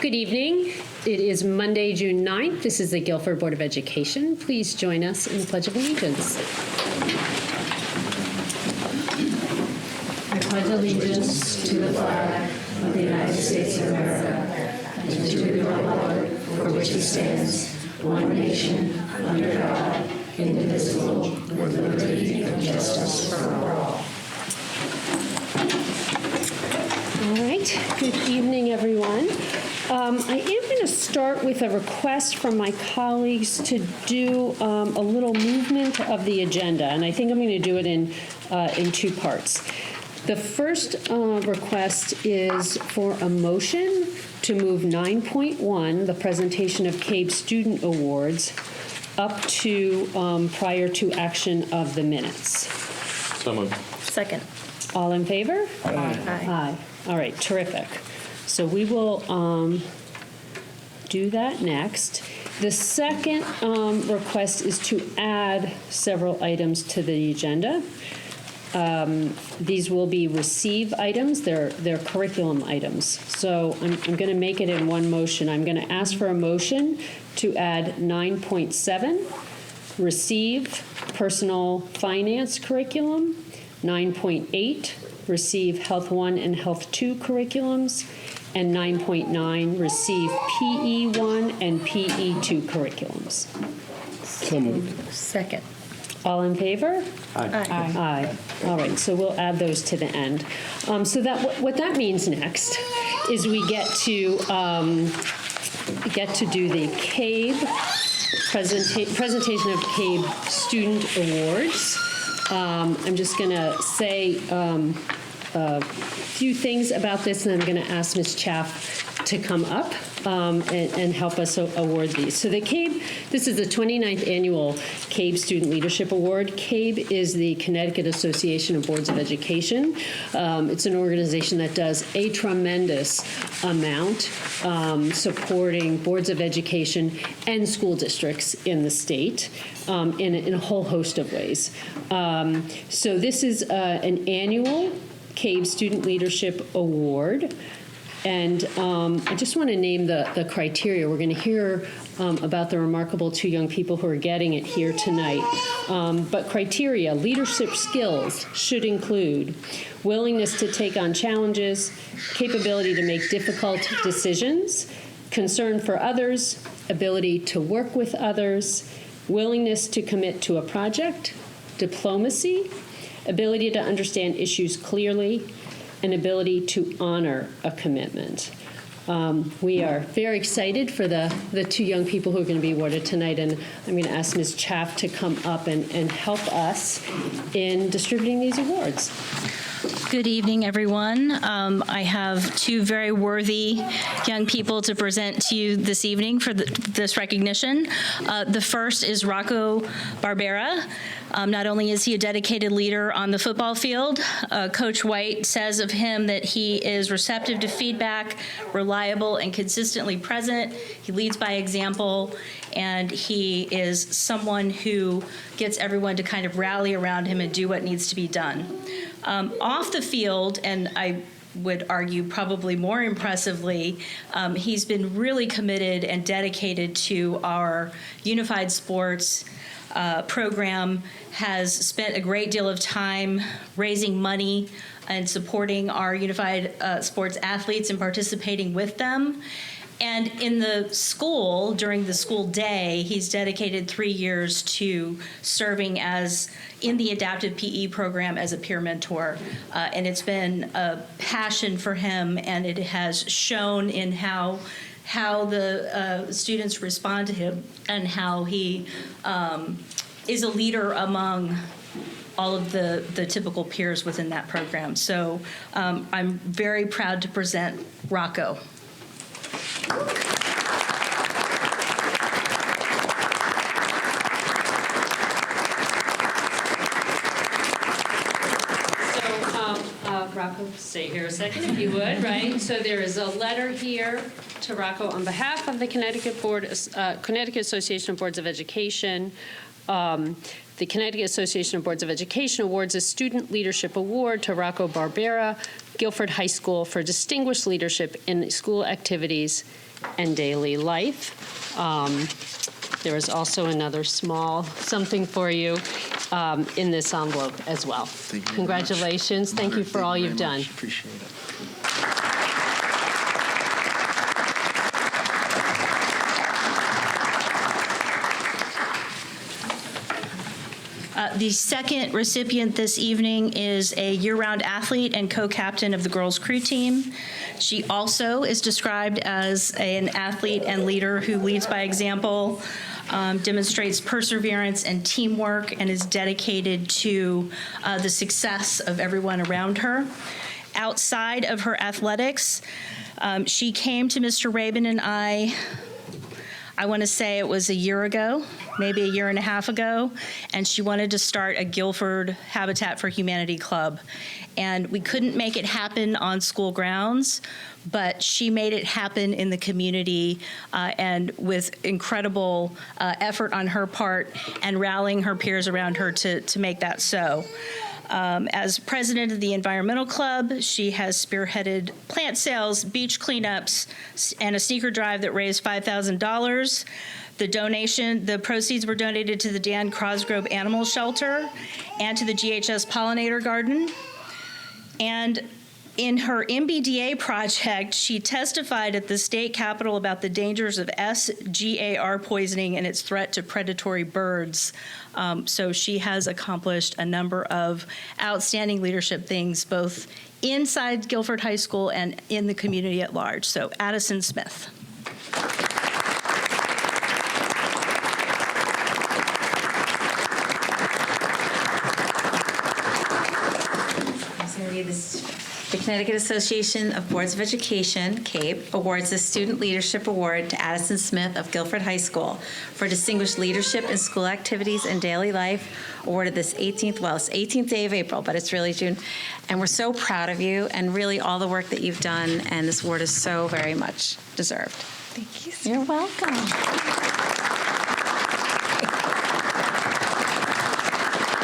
Good evening. It is Monday, June 9th. This is the Guilford Board of Education. Please join us in the Pledge of Allegiance. I pledge allegiance to the flag of the United States of America and to the republic for which it stands, one nation, under God, indivisible, with liberty and justice for all. All right. Good evening, everyone. I am going to start with a request from my colleagues to do a little movement of the agenda, and I think I'm going to do it in two parts. The first request is for a motion to move 9.1, the presentation of CABE Student Awards, up to prior to action of the minutes. So moved. Second. All in favor? Aye. Aye. All right, terrific. So we will do that next. The second request is to add several items to the agenda. These will be receive items. They're curriculum items. So I'm going to make it in one motion. I'm going to ask for a motion to add 9.7, receive personal finance curriculum, 9.8, receive Health 1 and Health 2 curriculums, and 9.9, receive PE 1 and PE 2 curriculums. So moved. Second. All in favor? Aye. Aye. All right, so we'll add those to the end. So that what that means next is we get to do the CABE presentation of CABE Student Awards. I'm just going to say a few things about this, and I'm going to ask Ms. Chaff to come up and help us award these. So the CABE, this is the 29th annual CABE Student Leadership Award. CABE is the Connecticut Association of Boards of Education. It's an organization that does a tremendous amount supporting boards of education and school districts in the state in a whole host of ways. So this is an annual CABE Student Leadership Award. And I just want to name the criteria. We're going to hear about the remarkable two young people who are getting it here tonight. But criteria, leadership skills should include willingness to take on challenges, capability to make difficult decisions, concern for others, ability to work with others, willingness to commit to a project, diplomacy, ability to understand issues clearly, an ability to honor a commitment. We are very excited for the two young people who are going to be awarded tonight, and I'm going to ask Ms. Chaff to come up and help us in distributing these awards. Good evening, everyone. I have two very worthy young people to present to you this evening for this recognition. The first is Rocco Barbera. Not only is he a dedicated leader on the football field, Coach White says of him that he is receptive to feedback, reliable, and consistently present. He leads by example, and he is someone who gets everyone to kind of rally around him and do what needs to be done. Off the field, and I would argue probably more impressively, he's been really committed and dedicated to our unified sports program, has spent a great deal of time raising money and supporting our unified sports athletes and participating with them. And in the school, during the school day, he's dedicated 3 years to serving as in the adaptive PE program as a peer mentor. And it's been a passion for him, and it has shown in how the students respond to him and how he is a leader among all of the typical peers within that program. So I'm very proud to present Rocco. Rocco, stay here a second if you would, right? So there is a letter here to Rocco on behalf of the Connecticut Association of Boards of Education. The Connecticut Association of Boards of Education awards a Student Leadership Award to Rocco Barbera, Guilford High School, for distinguished leadership in school activities and Daily Life. There is also another small something for you in this envelope as well. Thank you very Congratulations. much. Thank you for all you've done. Appreciate it. The second recipient this evening is a year-round athlete and co-captain of the girls' crew team. She also is described as an athlete and leader who leads by example, demonstrates perseverance and teamwork, and is dedicated to the success of everyone around her. Outside of her athletics, she came to Mr. Rabin and I want to say it was a year ago, maybe a year and a half ago, and she wanted to start a Guilford Habitat for Humanity club. And we couldn't make it happen on school grounds, but she made it happen in the community and with incredible effort on her part and rallying her peers around her to make that so. As president of the Environmental Club, she has spearheaded plant sales, beach cleanups, and a sneaker drive that raised $5,000. The proceeds were donated to the Dan Crosgrove Animal Shelter and to the GHS Pollinator Garden. And in her MBDA project, she testified at the state capitol about the dangers of SGAR poisoning and its threat to predatory birds. So she has accomplished a number of outstanding leadership things, both inside Guilford High School and in the community at large. So Addison Smith. The Connecticut Association of Boards of Education, CAPE, awards the Student Leadership Award to Addison Smith of Guilford High School for distinguished leadership in school activities and daily life, awarded this 18th day of April, but it's really June. And we're so proud of you and really all the work that you've done, and this award is so very much deserved. Thank you. You're welcome.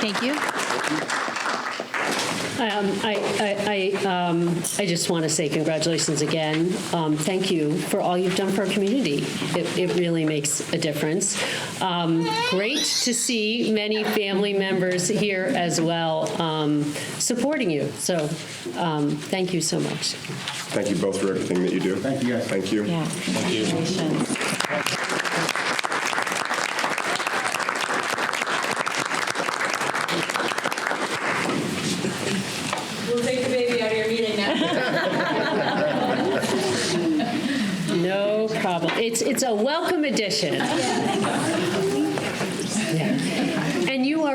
Thank you. I just want to say congratulations again. Thank you for all you've done for our community. It really makes a difference. Great to see many family members here as well supporting you. So thank you so much. Thank you both for everything that you do. Thank you, guys. Thank you. Yeah, congratulations. We'll take the baby out of your meeting now. No problem. It's a welcome addition. Yeah. And you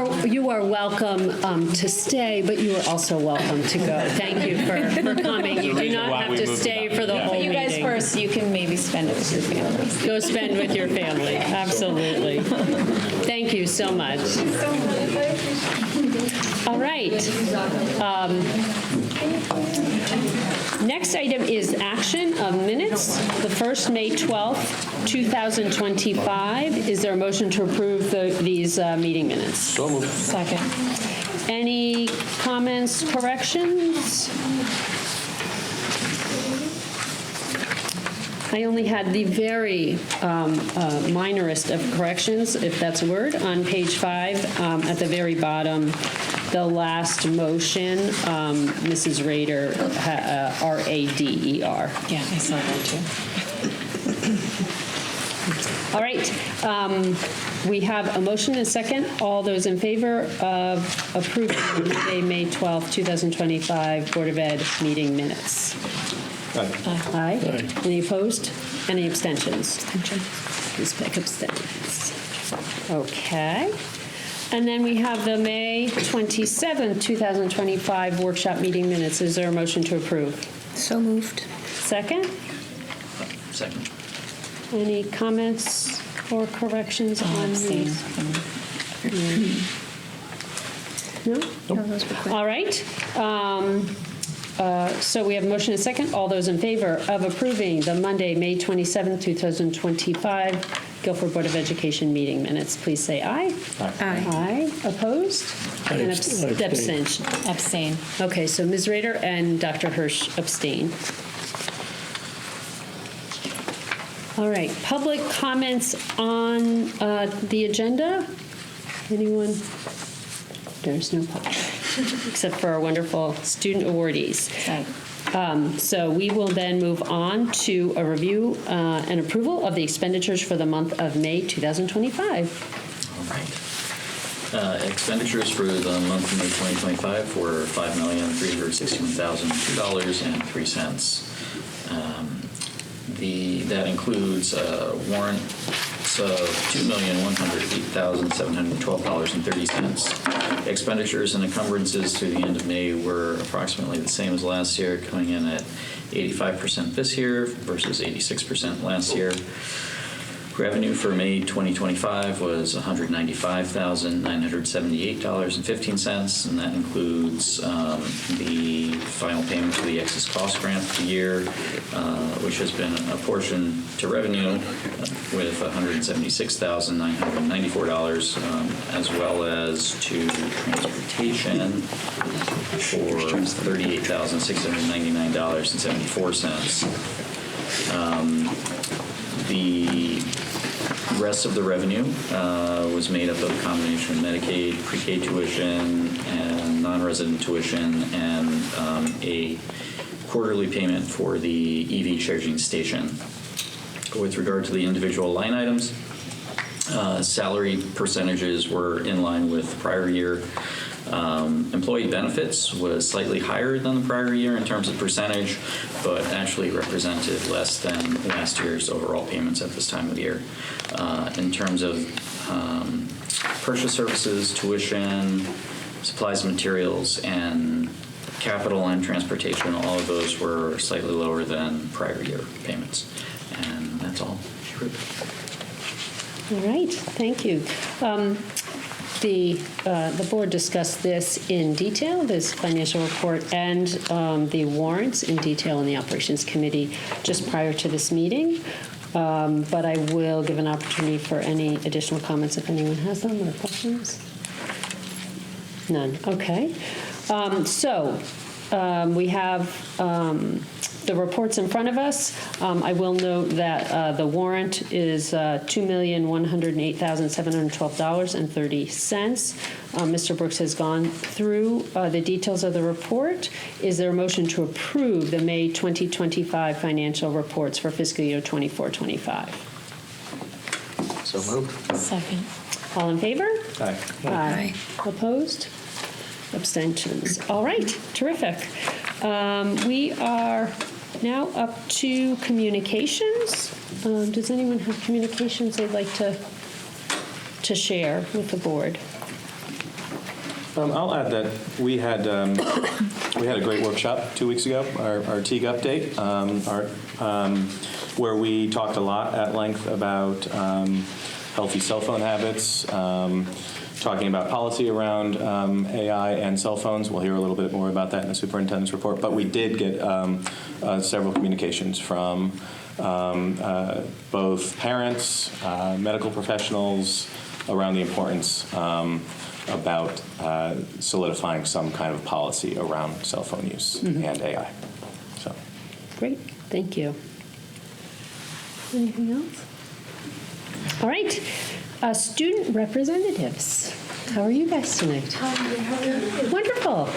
are welcome to stay, but you are also welcome to go. Thank you for coming. You do not have to stay for the whole You guys meeting. first, you can maybe spend it with your families. Go spend with your family. Absolutely. Thank you so much. All right. Next item is action of minutes. The first, May 12th, 2025. Is there a motion to approve these meeting minutes? So moved. Second. Any comments, corrections? I only had the very minorest of corrections, if that's a word, on page 5 at the very bottom. The last motion, Mrs. Rader, R-A-D-E-R. Yeah, I saw that too. All right. We have a motion and a second. All those in favor of approving the Monday, May 12th, 2025 Board of Ed meeting minutes? Aye. Any opposed? Any abstentions? Please pick abstentions. Okay. And then we have the May 27th, 2025 workshop meeting minutes. Is there a motion to approve? So moved. Second? Second. Any comments or corrections on these? No? All right. So we have a motion and a second. All those in favor of approving the Monday, May 27th, 2025 Guilford Board of Education meeting minutes, please say aye. Aye. Aye. Opposed? And abstention. Abstain. Okay, so Ms. Rader and Dr. Hirsch abstain. All right, public comments on the agenda? Anyone? There's no public, except for our wonderful student awardees. So we will then move on to a review and approval of the expenditures for the month of May 2025. All right. Expenditures for the month of May 2025 were $5,361,002.03. That includes warrants of $2,108,712.30. Expenditures and encumbrances through the end of May were approximately the same as last year, coming in at 85% this year versus 86% last year. Revenue for May 2025 was $195,978.15, and that includes the final payment for the excess cost grant for the year, which has been apportioned to revenue with $176,994, as well as to transportation for $38,699.74. The rest of the revenue was made up of a combination of Medicaid, pre-K tuition, and non-resident tuition, and a quarterly payment for the EV charging station. With regard to the individual line items, salary percentages were in line with the prior year. Employee benefits was slightly higher than the prior year in terms of percentage, but actually represented less than last year's overall payments at this time of the year. In terms of purchase services, tuition, supplies and materials, and capital and transportation, all of those were slightly lower than prior year payments. And that's all. All right, thank you. The board discussed this in detail, this financial report and the warrants in detail in the Operations Committee just prior to this meeting. But I will give an opportunity for any additional comments if anyone has them or questions. None. Okay. We have the reports in front of us. I will note that the warrant is $2,108,712.30. Mr. Brooks has gone through the details of the report. Is there a motion to approve the May 2025 financial reports for fiscal year 24-25? So moved. Second. All in favor? Aye. Aye. Opposed? Abstentions. All right, terrific. We are now up to communications. Does anyone have communications they'd like to share with the board? I'll add that we had a great workshop 2 weeks ago, our TEAG update, where we talked a lot at length about healthy cell phone habits, talking about policy around AI and cell phones. We'll hear a little bit more about that in the superintendent's report. But we did get several communications from both parents, medical professionals, around the importance about solidifying some kind of policy around cell phone use and AI. So, Great, thank you. Anything else? All right, student representatives. How are you guys tonight? How are you? Wonderful.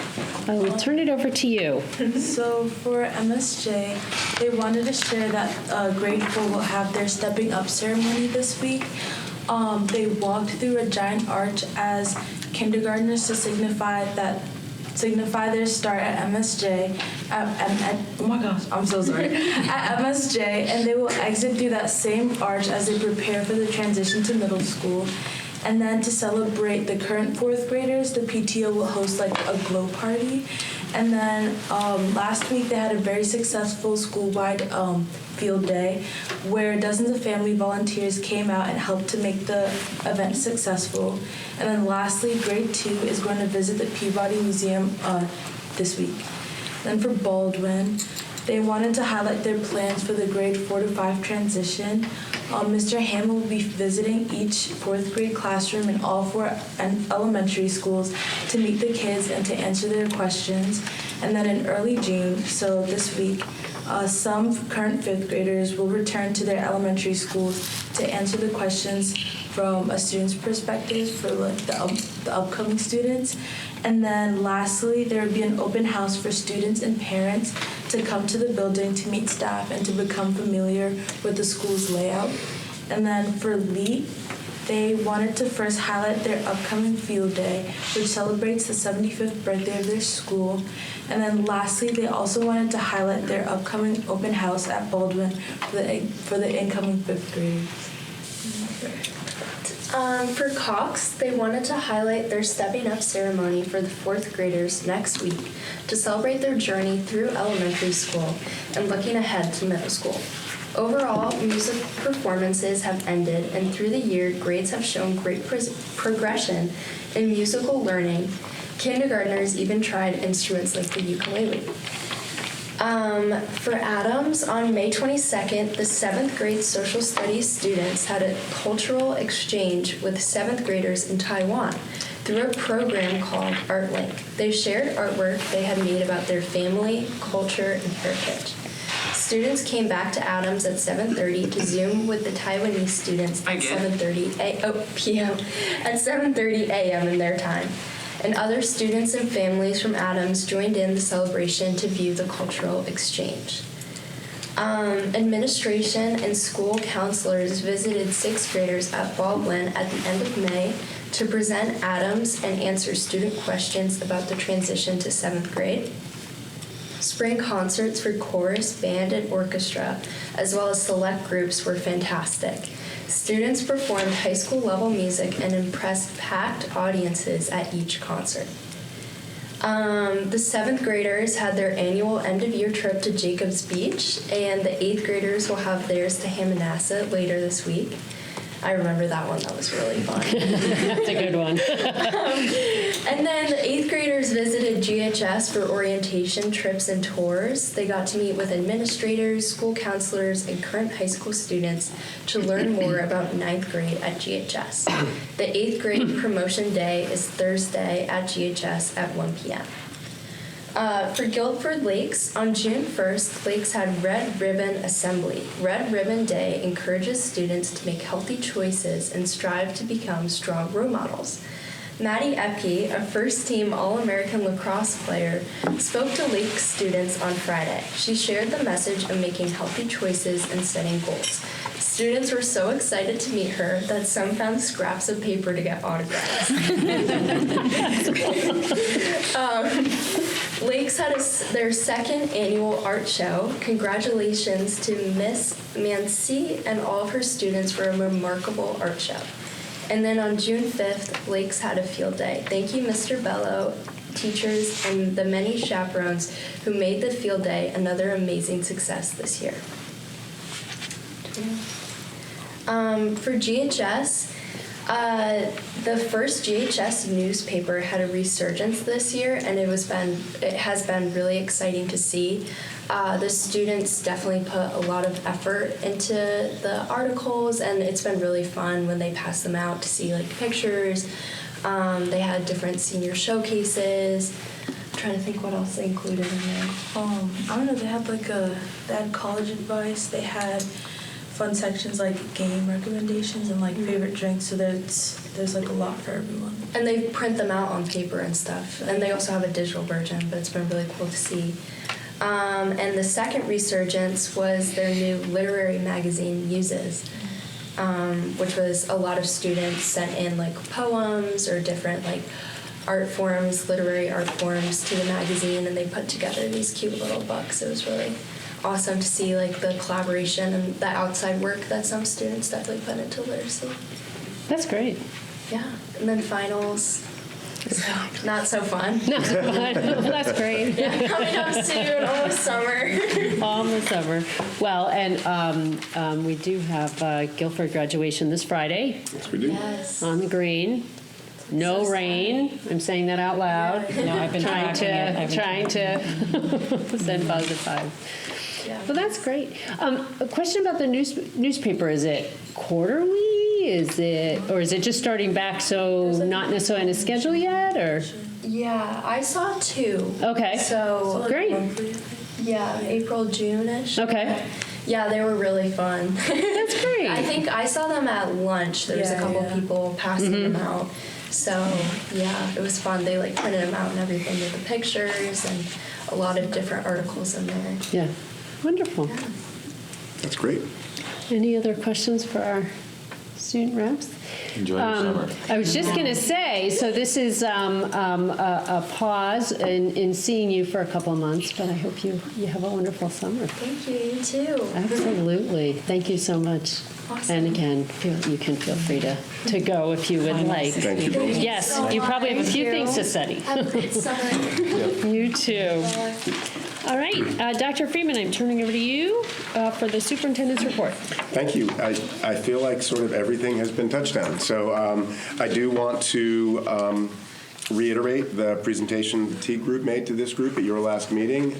I will turn it over to you. So for MSJ, they wanted to share that grade 4 will have their stepping up ceremony this week. They walked through a giant arch as kindergartners to signify their start at MSJ. Oh my gosh, I'm so sorry. At MSJ, and they will exit through that same arch as they prepare for the transition to middle school. And then to celebrate the current 4th graders, the PTO will host like a glow party. And then last week they had a very successful school-wide field day where dozens of family volunteers came out and helped to make the event successful. And then lastly, grade 2 is going to visit the Peabody Museum this week. Then for Baldwin, they wanted to highlight their plans for the grade 4 to 5 transition. Mr. Hammond will be visiting each 4th grade classroom in all 4 elementary schools to meet the kids and to answer their questions. And then in early June, so this week, Some current fifth graders will return to their elementary schools to answer the questions from a student's perspective for like the upcoming students. And then lastly, there would be an open house for students and parents to come to the building to meet staff and to become familiar with the school's layout. And then for LEAP, they wanted to first highlight their upcoming field day, which celebrates the 75th birthday of their school. And then lastly, they also wanted to highlight their upcoming open house at Baldwin for the incoming fifth graders. For Cox, they wanted to highlight their stepping up ceremony for the fourth graders next week to celebrate their journey through elementary school and looking ahead to middle school. Overall, music performances have ended, and through the year, grades have shown great progression in musical learning. Kindergartners even tried instruments like the ukulele. For Adams, on May 22nd, the 7th grade social studies students had a cultural exchange with 7th graders in Taiwan through a program called ArtLink. They shared artwork they had made about their family, culture, and heritage. Students came back to Adams at 7:30 to Zoom with the Taiwanese students at 7:30 p.m. at 7:30 a.m. in their time. And other students and families from Adams joined in the celebration to view the cultural exchange. Administration and school counselors visited 6th graders at Baldwin at the end of May to present Adams and answer student questions about the transition to 7th grade. Spring concerts for chorus, band, and orchestra, as well as select groups, were fantastic. Students performed high school level music and impressed packed audiences at each concert. The 7th graders had their annual end of year trip to Jacobs Beach, and the 8th graders will have theirs to Hammonasset later this week. I remember that one, that was really fun. That's a good one. And then the 8th graders visited GHS for orientation trips and tours. They got to meet with administrators, school counselors, and current high school students to learn more about 9th grade at GHS. The 8th grade promotion day is Thursday at GHS at 1 p.m. For Guilford Lakes, on June 1st, Lakes had Red Ribbon Assembly. Red Ribbon Day encourages students to make healthy choices and strive to become strong role models. Maddie Epke, a first-team All-American lacrosse player, spoke to Lakes students on Friday. She shared the message of making healthy choices and setting goals. Students were so excited to meet her that some found scraps of paper to get autographs. Lakes had their second annual art show. Congratulations to Miss Mancy and all of her students for a remarkable art show. And then on June 5th, Lakes had a field day. Thank you, Mr. Bello, teachers, and the many chaperones who made the field day another amazing success this year. For GHS, the first GHS newspaper had a resurgence this year, and it has been really exciting to see. The students definitely put a lot of effort into the articles, and it's been really fun when they pass them out to see like pictures. They had different senior showcases. I'm trying to think what else they included in there. I don't know. They had college advice. They had fun sections like game recommendations and like favorite drinks. So there's like a lot for everyone. And they print them out on paper and stuff. And they also have a digital version, but it's been really cool to see. And the second resurgence was their new literary magazine, Muses, which was a lot of students sent in like poems or different like art forms, literary art forms to the magazine, and they put together these cute little books. It was really awesome to see like the collaboration and the outside work that some students definitely put into literacy. That's great. Yeah, and then finals. So, not so fun. That's great. Yeah, coming up soon, almost summer. Almost summer. Well, and we do have Guilford graduation this Friday Yes, we do. Yes. on the green. No So rain. I'm saying that out loud. No, I've been trying tracking to send positive vibes. Yeah. Well, that's great. A question about the newspaper. Is it quarterly? Is it just starting back, so not necessarily on a schedule yet, or? Yeah, I saw two. Okay. So Like Great. monthly, I think. Yeah, April, June-ish. Okay. Yeah, they were really fun. That's great. I think I saw them at lunch. There was a couple people passing them out. So, yeah, it was fun. They like printed them out and everything with the pictures and a lot of different articles in there. Yeah, wonderful. That's great. Any other questions for our student reps? Enjoy your summer. I was just going to say, so this is a pause in seeing you for a couple of months, but I hope you have a wonderful summer. Thank you. You too. Absolutely. Thank you so much. Awesome. And again, you can feel free to go if you would like. Thank you both. Yes, you probably have a few things to study. Have a great summer. You too. All right, Dr. Freeman, I'm turning over to you for the superintendent's report. Thank you. I feel like sort of everything has been touched on. So I do want to reiterate the presentation the Teague group made to this group at your last meeting.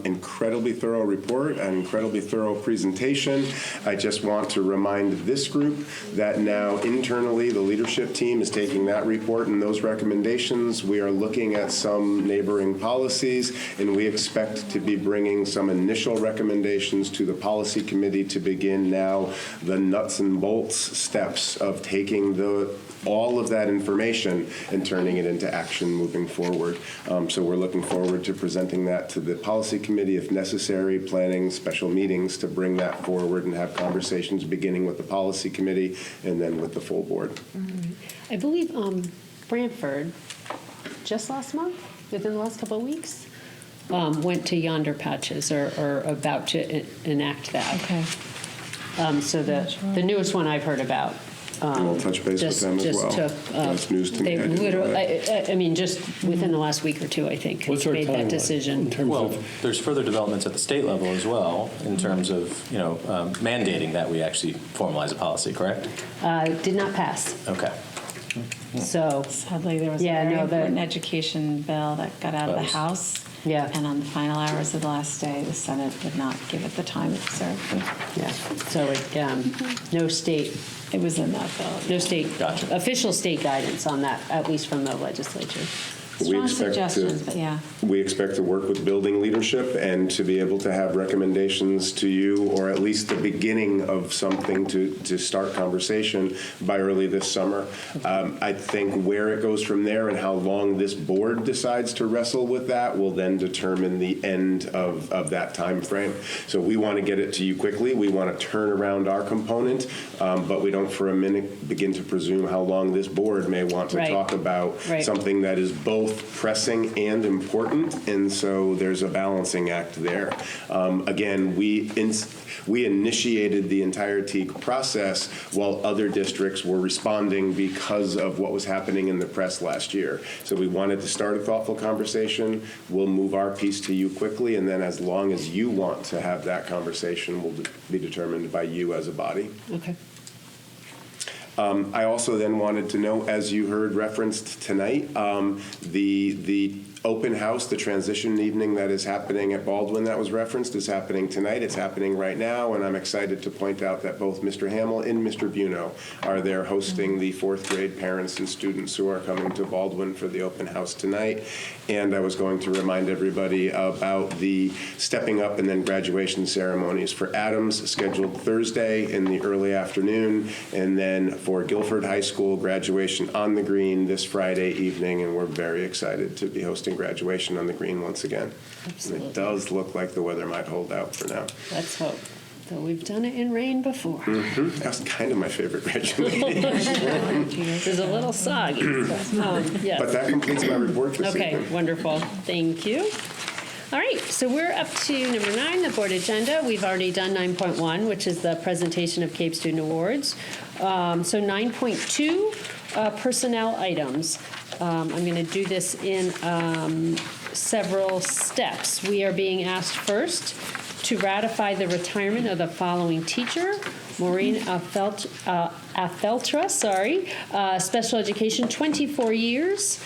Incredibly thorough report, an incredibly thorough presentation. I just want to remind this group that now internally the leadership team is taking that report and those recommendations. We are looking at some neighboring policies, and we expect to be bringing some initial recommendations to the policy committee to begin now the nuts and bolts steps of taking all of that information and turning it into action moving forward. So we're looking forward to presenting that to the policy committee if necessary, planning special meetings to bring that forward and have conversations beginning with the policy committee and then with the full board. I believe Brantford, just last month, within the last couple of weeks, went to Yonder Patches or about to enact that. Okay. So the newest one I've heard about. We'll touch base with them as well. That's news to me. I didn't know that. I mean, just within the last week or two, I think, What's our made that timeline decision. in terms Well, of? there's further developments at the state level as well in terms of, mandating that we actually formalize a policy, correct? Did not pass. Okay. So, Sadly, there was Yeah, a very no, the- important education bill that got out of the Close. House. Yeah. And on the final hours of the last day, the Senate would not give it the time it deserved. yeah, so no state, It was in that bill. no state, Gotcha. official state guidance on that, at least from the legislature. Strong suggestions, but yeah. We expect to work with building leadership and to be able to have recommendations to you, or at least the beginning of something to start conversation by early this summer. I think where it goes from there and how long this board decides to wrestle with that will then determine the end of that time frame. So we want to get it to you quickly. We want to turn around our component, but we don't for a minute begin to presume how long this board may want to Right. talk about Right. something that is both pressing and important, and so there's a balancing act there. Again, we initiated the entire Teague process while other districts were responding because of what was happening in the press last year. So we wanted to start a thoughtful conversation. We'll move our piece to you quickly, and then as long as you want to have that conversation will be determined by you as a body. Okay. I also then wanted to know, as you heard referenced tonight, the open house, the transition evening that is happening at Baldwin that was referenced is happening tonight. It's happening right now, and I'm excited to point out that both Mr. Hamill and Mr. Buno are there hosting the fourth grade parents and students who are coming to Baldwin for the open house tonight. And I was going to remind everybody about the stepping up and then graduation ceremonies for Adams, scheduled Thursday in the early afternoon, and then for Guilford High School, graduation on the green this Friday evening, and we're very excited to be hosting graduation on the green once again. Absolutely. And it does look like the weather might hold out for now. Let's hope. Though we've done it in rain before. That's kind of my favorite graduation. It's a little soggy. Yes. But that completes my report this Okay, evening. wonderful. Thank you. All right, so we're up to number 9, the board agenda. We've already done 9.1, which is the presentation of CAPE Student Awards. So 9.2, personnel items. I'm going to do this in several steps. We are being asked first to ratify the retirement of the following teacher: Maureen Afeltra, special education, 24 years.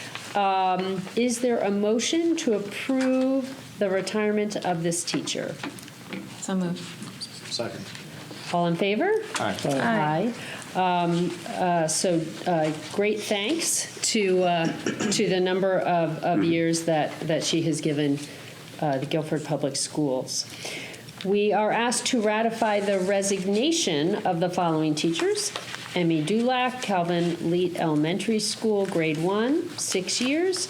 Is there a motion to approve the retirement of this teacher? So moved. Second. All in favor? Aye. Aye. So great thanks to the number of years that she has given the Guilford Public Schools. We are asked to ratify the resignation of the following teachers. Emmy Dulac, Calvin Leet Elementary School, Grade 1, 6 years.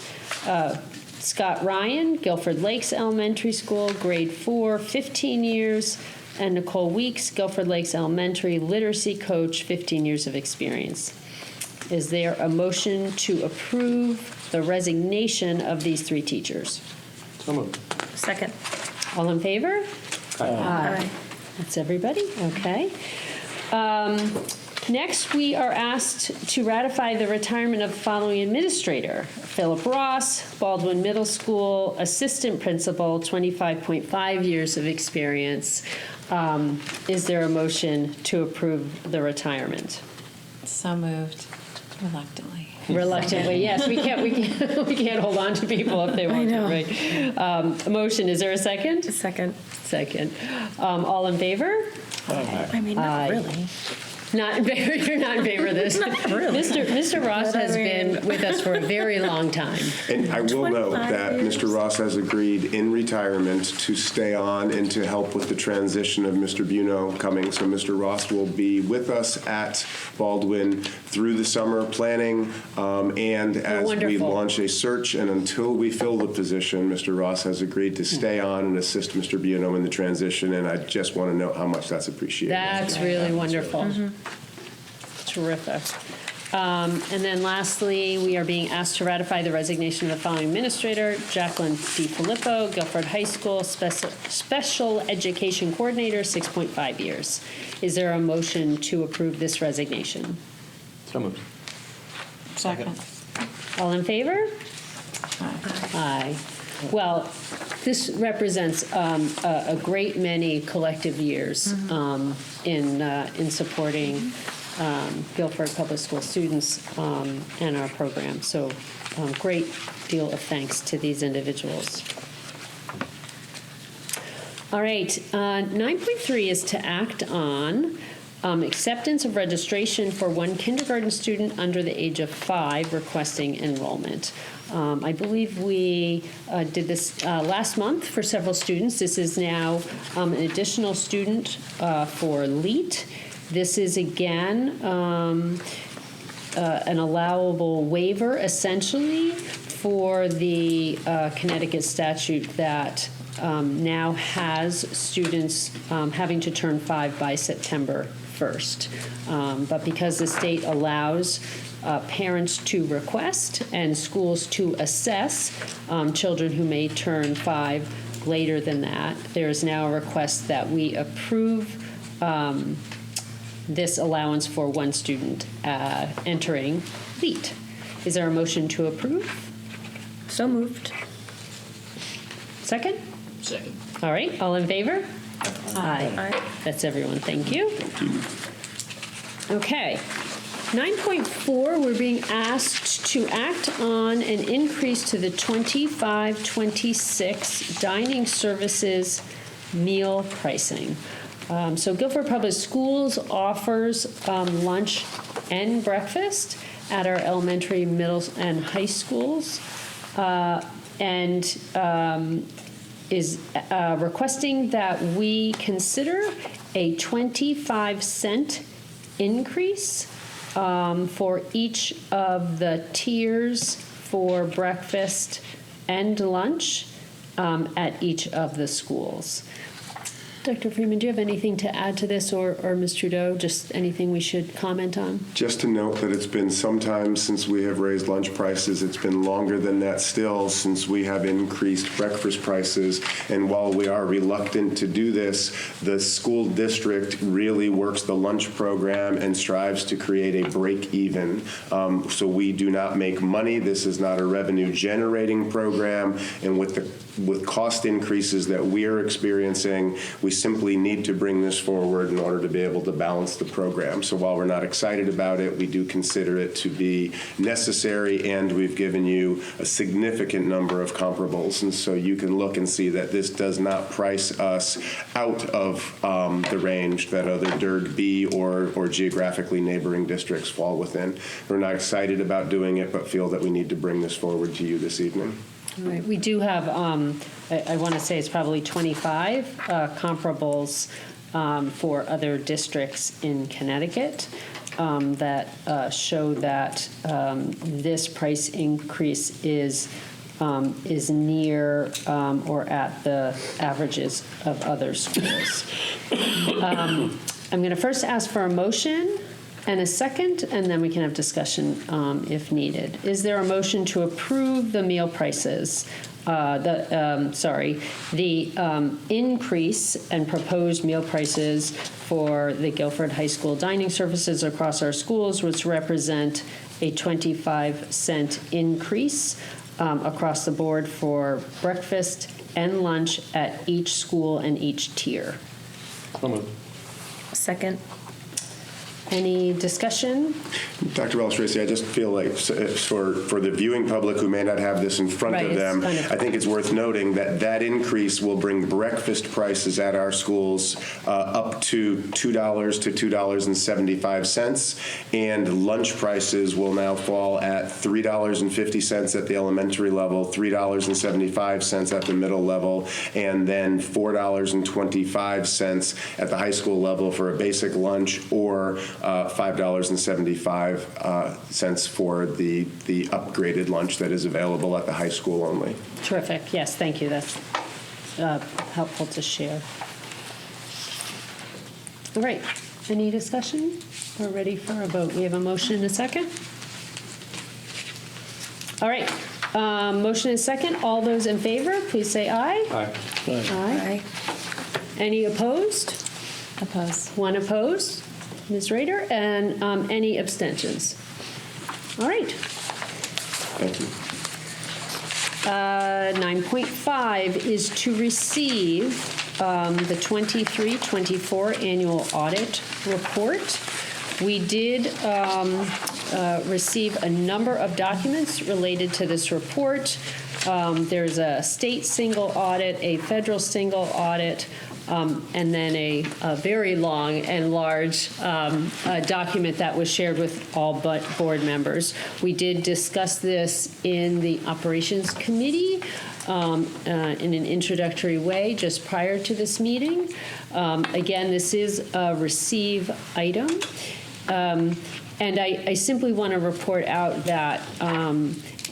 Scott Ryan, Guilford Lakes Elementary School, Grade 4, 15 years. And Nicole Weeks, Guilford Lakes Elementary Literacy Coach, 15 years of experience. Is there a motion to approve the resignation of these 3 teachers? So moved. Second. All in favor? Aye. That's everybody? Okay. Next, we are asked to ratify the retirement of the following administrator. Philip Ross, Baldwin Middle School, assistant principal, 25.5 years of experience. Is there a motion to approve the retirement? So moved. Reluctantly. Reluctantly, yes. We can't hold on to people if they want to, right? A motion, is there a second? Second. Second. All in favor? I mean, not really. Not in favor. You're not in favor of this. Mr. Ross has been with us for a very long time. And I will note that Mr. Ross has agreed in retirement to stay on and to help with the transition of Mr. Buno coming. So Mr. Ross will be with us at Baldwin through the summer planning and as we wonderful. launch a search. And until we fill the position, Mr. Ross has agreed to stay on and assist Mr. Buno in the transition. And I just want to note how much that's appreciated. That's really wonderful. Terrific. And then lastly, we are being asked to ratify the resignation of the following administrator: Jacqueline DiFilippo, Guilford High School, Special Education Coordinator, 6.5 years. Is there a motion to approve this resignation? So moved. Second. All in favor? Aye. Well, this represents a great many collective years in supporting Guilford Public School students and our program. So great deal of thanks to these individuals. All right, 9.3 is to act on acceptance of registration for one kindergarten student under the age of 5 requesting enrollment. I believe we did this last month for several students. This is now an additional student for LEAT. This is, again, an allowable waiver, essentially, for the Connecticut statute that now has students having to turn 5 by September 1st. But because the state allows parents to request and schools to assess children who may turn 5 later than that, there is now a request that we approve this allowance for one student entering LEAT. Is there a motion to approve? So moved. Second? Second. All right, all in favor? Aye. That's everyone, thank you. Okay. 9.4, we're being asked to act on an increase to the 25-26 dining services meal pricing. So Guilford Public Schools offers lunch and breakfast at our elementary, middle, and high schools, and is requesting that we consider a 25-cent increase for each of the tiers for breakfast and lunch at each of the schools. Dr. Freeman, do you have anything to add to this, or Ms. Trudeau, just anything we should comment on? Just to note that it's been some time since we have raised lunch prices. It's been longer than that still since we have increased breakfast prices. And while we are reluctant to do this, the school district really works the lunch program and strives to create a break even. So we do not make money. This is not a revenue generating program. And with cost increases that we are experiencing, we simply need to bring this forward in order to be able to balance the program. So while we're not excited about it, we do consider it to be necessary, and we've given you a significant number of comparables. And so you can look and see that this does not price us out of the range that other DIRG B or geographically neighboring districts fall within. We're not excited about doing it, but feel that we need to bring this forward to you this evening. Right, we do have, I want to say it's probably 25 comparables for other districts in Connecticut that show that this price increase is near or at the averages of other schools. I'm going to first ask for a motion and a second, and then we can have discussion if needed. Is there a motion to approve the meal prices? The increase and proposed meal prices for the Guilford High School dining services across our schools, which represent a 25-cent increase across the board for breakfast and lunch at each school and each tier. So moved. Second. Any discussion? Dr. Wells-Tracy, I just feel like for the viewing public who may not have this in front Right, of it's them, kind of- I think it's worth noting that that increase will bring breakfast prices at our schools up to $2 to $2.75, and lunch prices will now fall at $3.50 at the elementary level, $3.75 at the middle level, and then $4.25 at the high school level for a basic lunch, or $5.75 for the upgraded lunch that is available at the high school only. Terrific. Yes, thank you. That's helpful to share. All right. Any discussion? We're ready for a vote. We have a motion and a second. All right. Motion and second. All those in favor, please say aye. Aye. Aye. Any opposed? Opposed. One opposed, Ms. Rader, and any abstentions? All right. Thank you. 9.5 is to receive the 23-24 annual audit report. We did receive a number of documents related to this report. There's a state single audit, a federal single audit, and then a very long and large document that was shared with all but board members. We did discuss this in the Operations Committee in an introductory way just prior to this meeting. Again, this is a receive item. And I simply want to report out that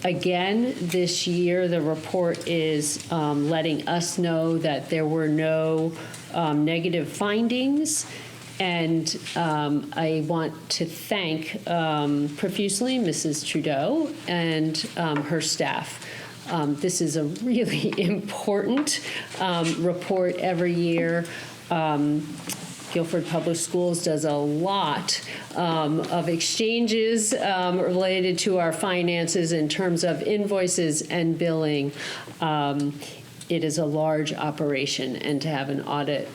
again, this year, the report is letting us know that there were no negative findings. And I want to thank profusely Mrs. Trudeau and her staff. This is a really important report every year. Guilford Public Schools does a lot of exchanges related to our finances in terms of invoices and billing. It is a large operation, and to have an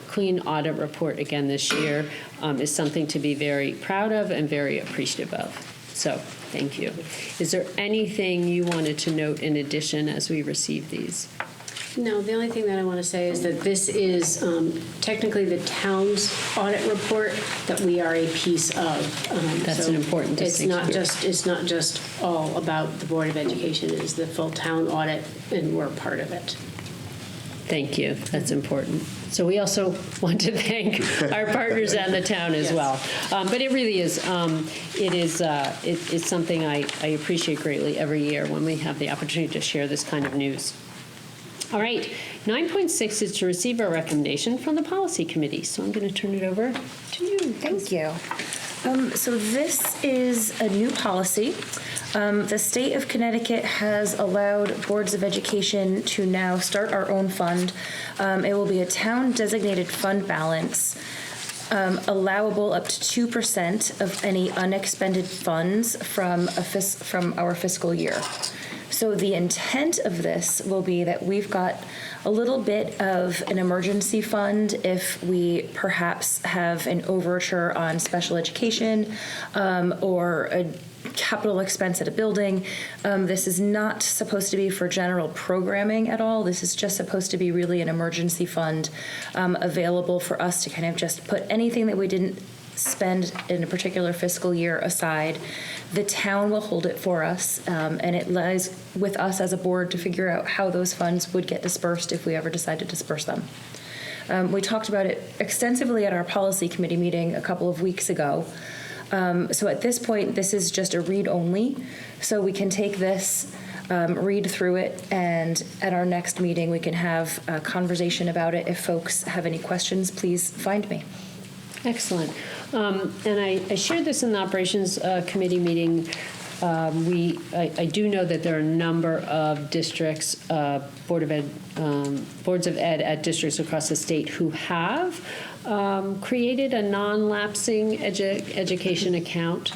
clean audit report again this year is something to be very proud of and very appreciative of. So, thank you. Is there anything you wanted to note in addition as we receive these? No, the only thing that I want to say is that this is technically the town's audit report that we are a piece of. That's an important distinction. It's not just all about the Board of Education. It is the full town audit, and we're part of it. Thank you. That's important. So we also want to thank our partners and the town as well. But it really is, it's something I appreciate greatly every year when we have the opportunity to share this kind of news. All right, 9.6 is to receive a recommendation from the Policy Committee. So I'm going to turn it over to you. Thank you. So this is a new policy. The state of Connecticut has allowed boards of education to now start our own fund. It will be a town-designated fund balance, allowable up to 2% of any unexpended funds from our fiscal year. So the intent of this will be that we've got a little bit of an emergency fund if we perhaps have an overture on special education or a capital expense at a building. This is not supposed to be for general programming at all. This is just supposed to be really an emergency fund available for us to kind of just put anything that we didn't spend in a particular fiscal year aside, the town will hold it for us, and it lies with us as a board to figure out how those funds would get dispersed if we ever decide to disperse them. We talked about it extensively at our policy committee meeting a couple of weeks ago. So at this point, this is just a read only, so we can take this, read through it, and at our next meeting, we can have a conversation about it. If folks have any questions, please find me. Excellent. And I shared this in the Operations Committee meeting. I do know that there are a number of districts, boards of ed at districts across the state who have created a non-lapsing education account.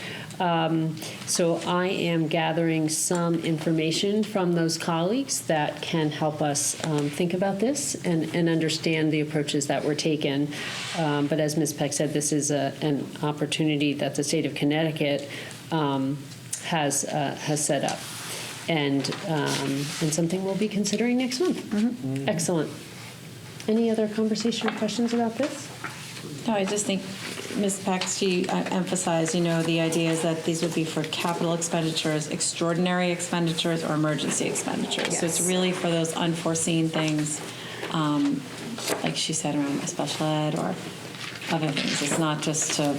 So I am gathering some information from those colleagues that can help us think about this and understand the approaches that were taken. But as Ms. Peck said, this is an opportunity that the state of Connecticut has set up, and something we'll be considering next month. Mm-hmm. Excellent. Any other conversation or questions about this? No, I just think Ms. Peck, she emphasized, the idea is that these would be for capital expenditures, extraordinary expenditures, or emergency expenditures. Yes. So it's really for those unforeseen things, like she said, around special ed or other things. It's not just to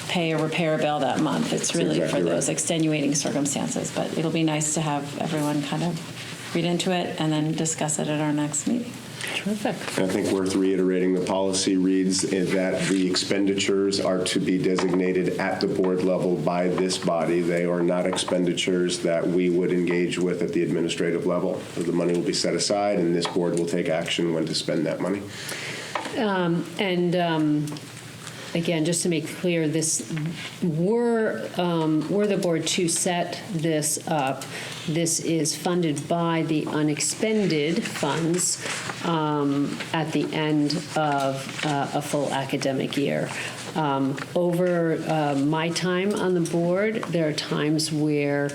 pay a repair bill that month. It's really exactly for those right. extenuating circumstances. But it'll be nice to have everyone kind of read into it and then discuss it at our next meeting. Terrific. And I think worth reiterating, the policy reads that the expenditures are to be designated at the board level by this body. They are not expenditures that we would engage with at the administrative level. So the money will be set aside, and this board will take action when to spend that money. Again, just to make clear, were the board to set this up, this is funded by the unexpended funds at the end of a full academic year. Over my time on the board, there are times where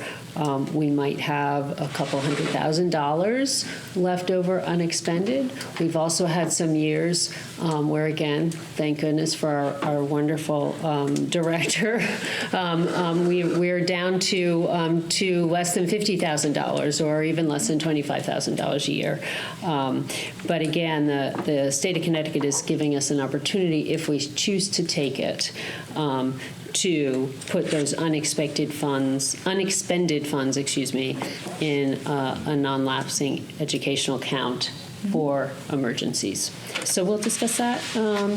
we might have a couple $100,000 left over unexpended. We've also had some years where, again, thank goodness for our wonderful director, we're down to less than $50,000 or even less than $25,000 a year. But again, the state of Connecticut is giving us an opportunity, if we choose to take it, to put those unexpended funds, in a non-lapsing educational account for emergencies. So we'll discuss that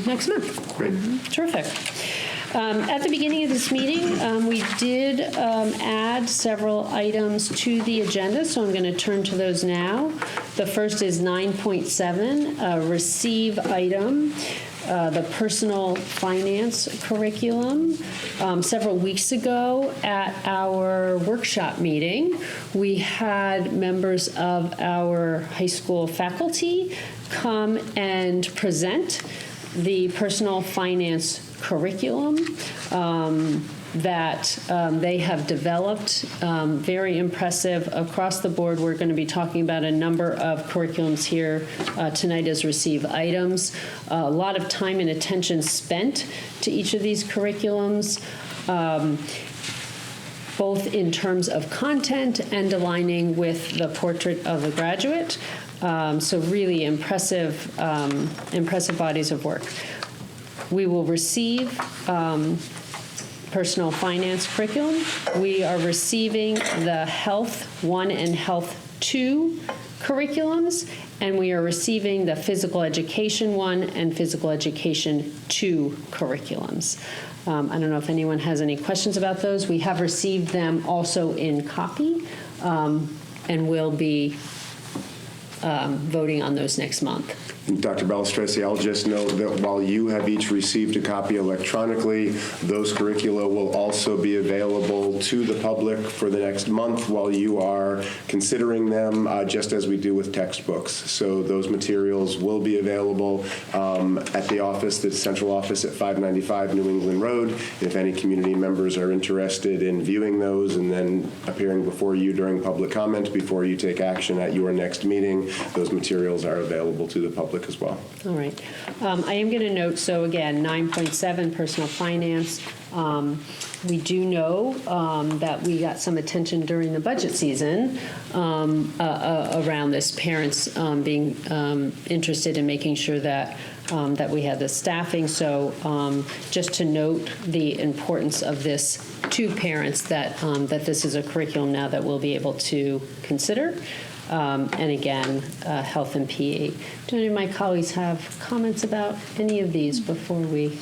next month. Great. Terrific. At the beginning of this meeting, we did add several items to the agenda, so I'm going to turn to those now. The first is 9.7, a receive item. The personal finance curriculum. Several weeks ago at our workshop meeting, we had members of our high school faculty come and present the personal finance curriculum that they have developed. Very impressive across the board. We're going to be talking about a number of curriculums here tonight as receive items. A lot of time and attention spent to each of these curriculums, both in terms of content and aligning with the portrait of the graduate. So really impressive bodies of work. We will receive personal finance curriculum. We are receiving the Health 1 and Health 2 curriculums, and we are receiving the Physical Education 1 and Physical Education 2 curriculums. I don't know if anyone has any questions about those. We have received them also in copy, and we'll be voting on those next month. Dr. Balistresi, I'll just note that while you have each received a copy electronically, those curricula will also be available to the public for the next month while you are considering them, just as we do with textbooks. So those materials will be available at the office, the central office at 595 New England Road. If any community members are interested in viewing those and then appearing before you during public comment before you take action at your next meeting, those materials are available to the public public as well. All right. I am going to note, so again, 9.7, personal finance. We do know that we got some attention during the budget season around this, parents being interested in making sure that that we had the staffing. So just to note the importance of this to parents, that that this is a curriculum now that we'll be able to consider. And again, health and PE. Do any of my colleagues have comments about any of these before we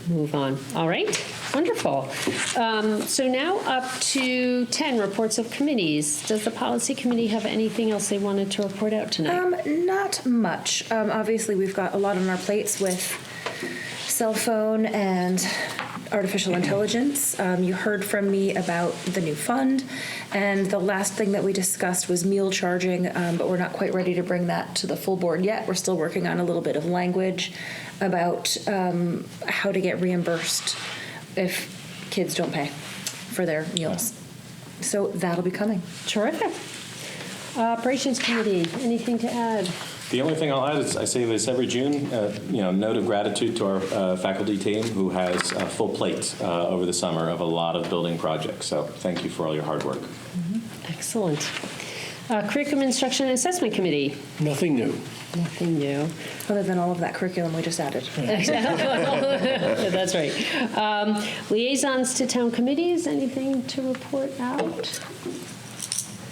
move on? All right, wonderful. So now up to 10, reports of committees. Does the policy committee have anything else they wanted to report out tonight? Not much. Obviously, we've got a lot on our plates with cell phone and artificial intelligence. You heard from me about the new fund, and the last thing that we discussed was meal charging, but we're not quite ready to bring that to the full board yet. We're still working on a little bit of language about how to get reimbursed if kids don't pay for their meals. So that'll be coming. Terrific. Operations committee, anything to add? The only thing I'll add is I say this every June, note of gratitude to our faculty team who has a full plate over the summer of a lot of building projects. So thank you for all your hard work. Excellent. Curriculum Instruction and Assessment Committee. Nothing new. Nothing new. Other than all of that curriculum we just added. That's right. Liaisons to town committees, anything to report out?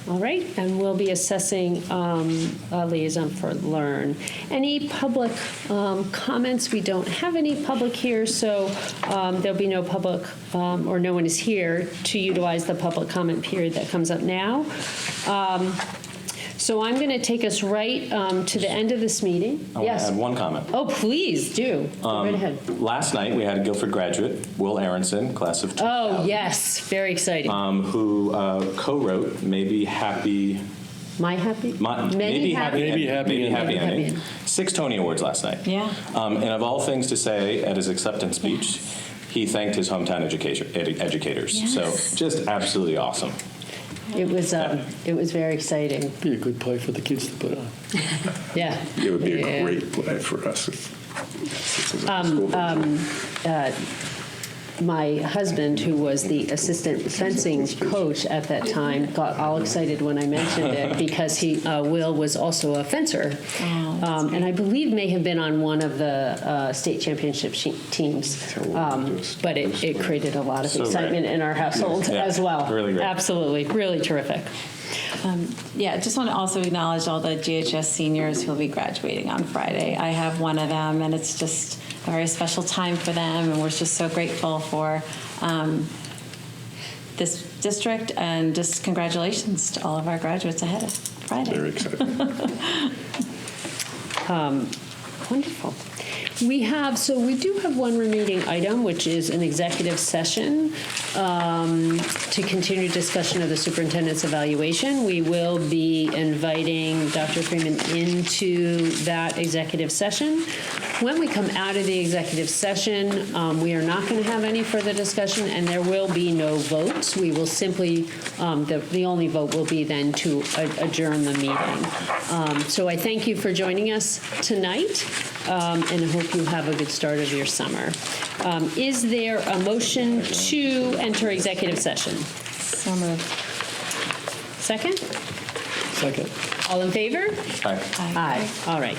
All right, and we'll be assessing a liaison for Learn. Any public comments? We don't have any public here, so there'll be no public, or no one is here to utilize the public comment period that comes up now. So I'm going to take us right to the end of this meeting. I want to add one comment. Oh, please do. Go right ahead. Last night we had a Guilford graduate, Will Aronson, class of 2000. Oh, yes. Very exciting. Who co-wrote Maybe Happy... Maybe Happy Ending. 6 Tony Awards last night. Yeah. And of all things to say at his acceptance speech, he thanked his hometown educators. Yes. So just absolutely awesome. It was very exciting. Be a good play for the kids to put on. Yeah. It would be a great play for us. My husband, who was the assistant fencing coach at that time, got all excited when I mentioned it because Will was also a fencer, and I believe may have been on one of the state championship teams. But it created a lot of excitement in our household as well. Really great. Absolutely, really terrific. Just want to also acknowledge all the GHS seniors who will be graduating on Friday. I have one of them, and it's just a very special time for them, and we're just so grateful for this district, and just congratulations to all of our graduates ahead of Friday. Very exciting. Wonderful. We do have one remaining item, which is an executive session to continue discussion of the superintendent's evaluation. We will be inviting Dr. Freeman into that executive session. When we come out of the executive session, we are not going to have any further discussion, and there will be no votes. We will simply, the only vote will be then to adjourn the meeting. So I thank you for joining us tonight, and I hope you have a good start of your summer. Is there a motion to enter executive session? So moved. Second? Second. All in favor? Hi. Aye. All right.